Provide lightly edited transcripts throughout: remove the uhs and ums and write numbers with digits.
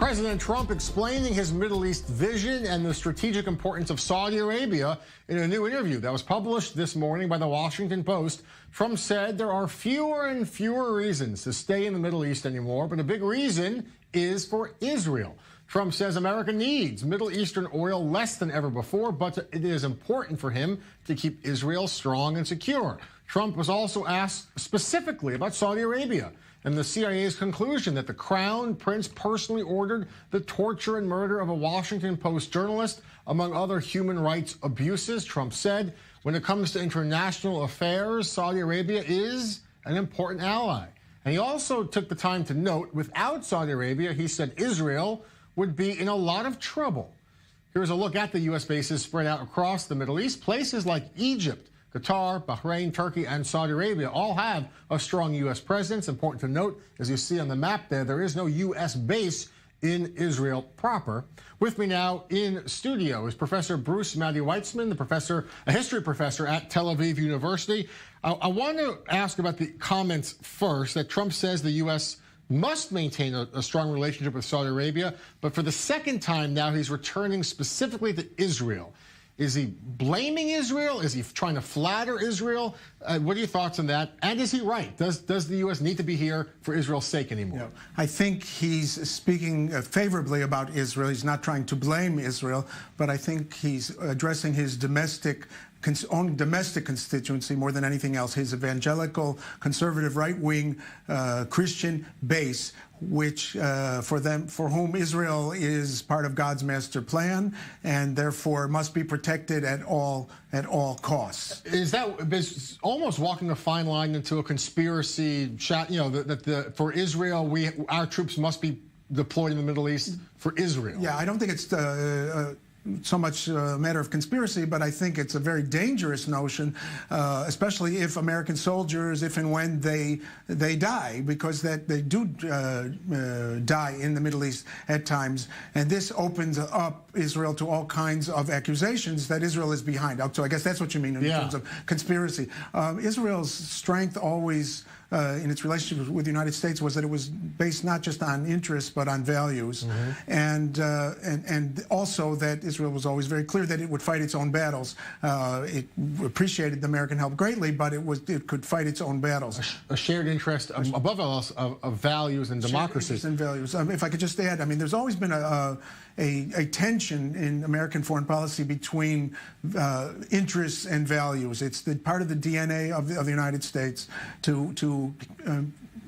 President Trump explaining his Middle East vision and the strategic importance of Saudi Arabia in a new interview that was published this morning by the Washington Post. Trump said there are fewer and fewer reasons to stay in the Middle East anymore, but a big reason is for Israel. Trump says America needs Middle Eastern oil less than ever before, but it is important for him to keep Israel strong and secure. Trump was also asked specifically about Saudi Arabia and the CIA's conclusion that the Crown Prince personally ordered the torture and murder of a Washington Post journalist, among other human rights abuses. Trump said, when it comes to international affairs, Saudi Arabia is an important ally. And he also took the time to note, without Saudi Arabia, he said Israel would be in a lot of trouble. Here's a look at the U.S. bases spread out across the Middle East. Places like Egypt, Qatar, Bahrain, Turkey, and Saudi Arabia all have a strong U.S. presence. Important to note, as you see on the map there is no U.S. base in Israel proper. With me now in studio is Professor Bruce Maddy Weitzman, a history professor at Tel Aviv University. I want to ask about the comments first that Trump says the U.S. must maintain a strong relationship with Saudi Arabia, but for the second time now he's returning specifically to Israel. Is he blaming Israel? Is he trying to flatter Israel? What are your thoughts on that? And is he right? Does the U.S. need to be here for Israel's sake anymore? Yeah. I think he's speaking favorably about Israel. He's not trying to blame Israel, but I think he's addressing his own domestic constituency more than anything else, his evangelical, conservative, right-wing Christian base, which for whom Israel is part of God's master plan and therefore must be protected at all costs. Is that almost walking a fine line into a conspiracy shot? You know, for Israel, our troops must be deployed in the Middle East for Israel. Yeah, I don't think it's so much a matter of conspiracy, but I think it's a very dangerous notion, especially if American soldiers, if and when they die, because they do die in the Middle East at times. And this opens up Israel to all kinds of accusations that Israel is behind. So I guess that's what you mean in terms of conspiracy. Israel's strength always in its relationship with the United States was that it was based not just on interests but on values, and also that Israel was always very clear that it would fight its own battles. It appreciated the American help greatly, but it could fight its own battles. A shared interest, above all else, of values and democracy. And values. If I could just add, I mean, there's always been a tension in American foreign policy between interests and values. It's part of the DNA of the United States to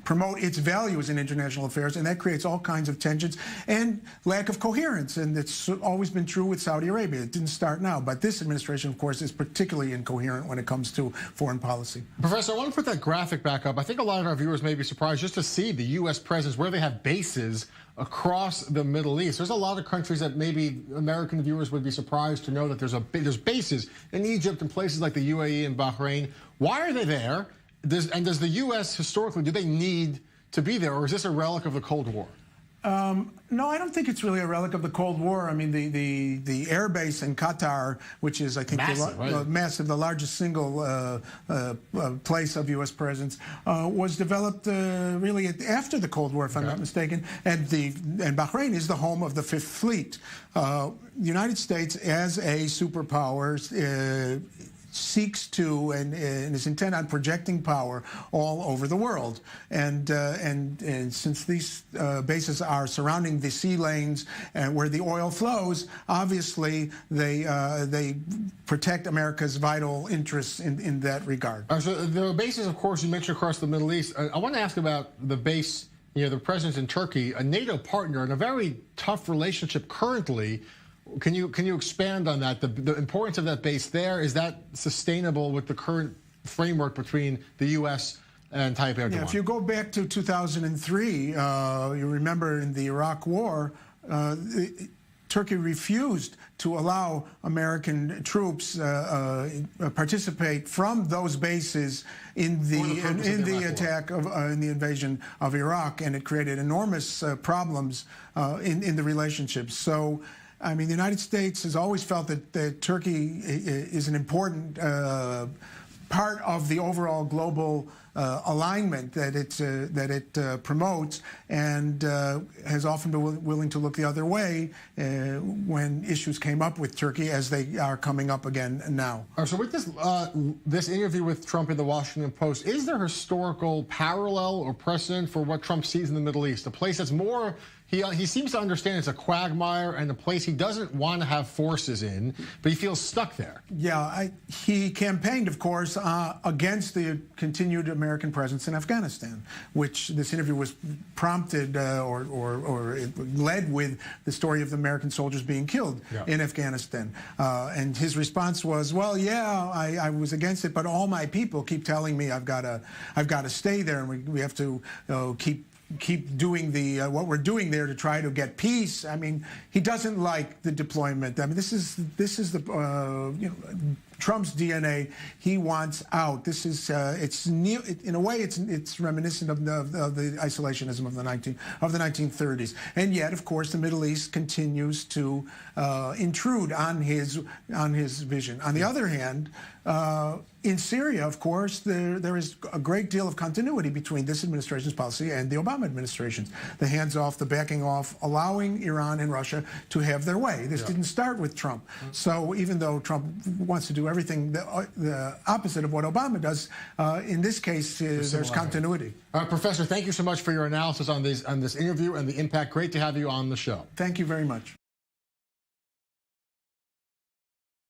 promote its values in international affairs, and that creates all kinds of tensions and lack of coherence. And it's always been true with Saudi Arabia. It didn't start now, but this administration, of course, is particularly incoherent when it comes to foreign policy. Professor, I want to put that graphic back up. I think a lot of our viewers may be surprised just to see the U.S. presence, where they have bases across the Middle East. There's a lot of countries that maybe American viewers would be surprised to know that there's bases in Egypt and places like the UAE and Bahrain. Why are they there? Does the U.S. historically, do they need to be there, or is this a relic of the Cold War? No, I don't think it's really a relic of the Cold War. I mean, the air base in Qatar, which is, I think, massive, the largest single place of U.S. presence, was developed really after the Cold War, if I'm not mistaken. And Bahrain is the home of the Fifth Fleet. The United States, as a superpower, seeks to and is intent on projecting power all over the world, and since these bases are surrounding the sea lanes where the oil flows, obviously they protect America's vital interests in that regard. So there are bases, of course, you mentioned across the Middle East. I want to ask about the base, the presence in Turkey, a NATO partner, and a very tough relationship currently. Can you expand on that? The importance of that base there, is that sustainable with the current framework between the U.S. and Tayyip Erdogan? Yeah, if you go back to 2003, you remember in the Iraq War, Turkey refused to allow American troops participate from those bases in the attack in the invasion of Iraq, and it created enormous problems in the relationship. So, I mean, the United States has always felt that Turkey is an important part of the overall global alignment that it promotes, and has often been willing to look the other way when issues came up with Turkey, as they are coming up again now. So with this interview with Trump in the Washington Post, is there historical parallel or precedent for what Trump sees in the Middle East? A place that's more, he seems to understand it's a quagmire and a place he doesn't want to have forces in, but he feels stuck there. Yeah, he campaigned, of course, against the continued American presence in Afghanistan, which this interview was prompted or it led with the story of the American soldiers being killed in Afghanistan. And his response was, well, yeah, I was against it, but all my people keep telling me I've got to stay there, and we have to keep doing what we're doing there to try to get peace. I mean, he doesn't like the deployment. I mean, this is the Trump's DNA. He wants out. This is it's new, in a way it's reminiscent of the isolationism of the 1930s. And yet, of course, the Middle East continues to intrude on his vision. On the other hand, in Syria, of course, there is a great deal of continuity between this administration's policy and the Obama administration's. The hands-off, the backing off, allowing Iran and Russia to have their way. This didn't start with Trump. So even though Trump wants to do everything the opposite of what Obama does, in this case, there's continuity. Professor, thank you so much for your analysis on this interview and the impact. Great to have you on the show. Thank you very much.